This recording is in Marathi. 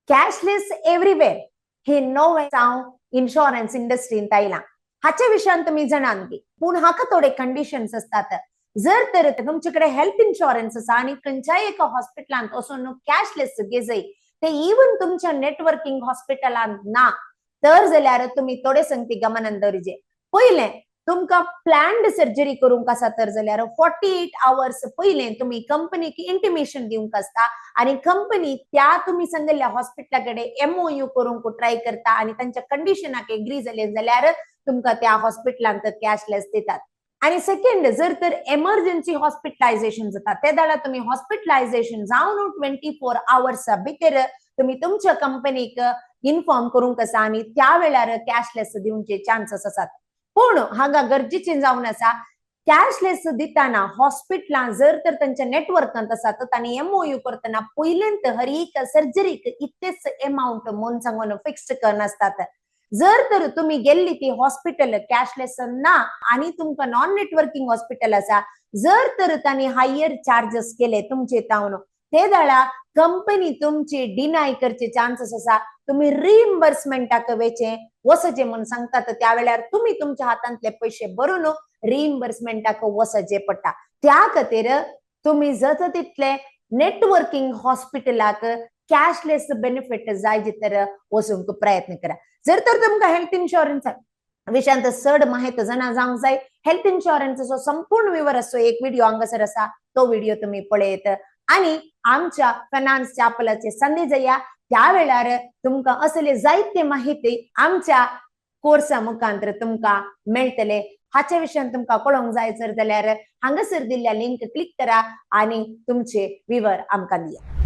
कॅशलेस एव्हरीवेअर हे नवे जावं इन्शुरन्स इंडस्ट्रीन आयला. हाच्या विशयान तुम्ही जाणान की पूण हाका थोडे कंडिशन्स असतात. जर तर तुमचे कडेन हेल्थ इन्शुरन्स आसा आणि खंयच्याय एका हॉस्पिटलांत वचून कॅशलेस घेजय ते इवन तुमच्या नेटवर्किंग हॉस्पिटलांत ना तर जाल्यार तुम्ही थोडे संगती गमनान दवरचे. पहिले तुमका प्लॅन्ड सर्जरी करूंक आसा तर जाल्यार 48 आवर्स पहिले तुम्ही कंपनीक इंटिमेशन दिवंक आसता आणि कंपनी त्या तुम्ही सांगिल्ल्या हॉस्पिटलाकडे MOU करूंक ट्राय करता आणि त्यांच्या कंडिशनाक एग्री जाले जाल्यार तुमका त्या हॉस्पिटलांत कॅशलेस दितात. आणि सेकंड जर तर एमर्जन्सी हॉस्पिटलायझेशन जाता ते दाडा तुम्ही हॉस्पिटलायझेशन जावन 24 आवर्स भितर तुम्ही तुमच्या कंपनीक इन्फॉर्म करूंक आसा आणि त्या वेळार कॅशलेस दिवचे चान्सेस असतात. पण हांगा गरजेचे जावन आसा कॅशलेस दिताना हॉस्पिटलां जर तर त्यांच्या नेटवर्कांत आसा तर तांणी MOU करतना पयलेंत हर एक सर्जरीक इतलेच अमाउंट म्हणून सांगून फिक्स करनासतात. जर तर तुम्ही गेल्ली ती हॉस्पिटल कॅशलेस ना आणि तुमका नॉन नेटवर्किंग हॉस्पिटल आसा जर तर तांणी हायर चार्जेस केले तुमचे तावन ते दाडा कंपनी तुमची डिनाय करचे चान्सेस आसा. तुम्ही रिइम्बर्समेंटाक वेचे वसचे म्हणून सांगतात त्या वेळार तुम्ही तुमच्या हातांतले पैसे भरून रिइम्बर्समेंटाक वसचे पडटा. त्या खातीर तुम्ही जत तितले नेटवर्किंग हॉस्पिटलाक कॅशलेस बेनिफिट जाय तर वचूंक प्रयत्न करा. जर तर तुमकां हेल्थ इन्शुरन्स विशयांत चड माहिती जावंक जाय हेल्थ इन्शुरन्सचो संपूर्ण विवर असो एक व्हिडिओ हांगासर आसा तो व्हिडिओ तुम्ही पळयत आणि आमच्या फायनान्स चॅपलाचे संधी जाया त्या वेळार तुमकां असले जायते माहिती आमच्या कोर्सा मुखांतर तुमकां मेळटले. हाच्या विशयान तुमकां कळोंक जाय जर जाल्यार हांगासर दिल्ल्या लिंक क्लिक करा आणि तुमचे विवर आमकां दिया.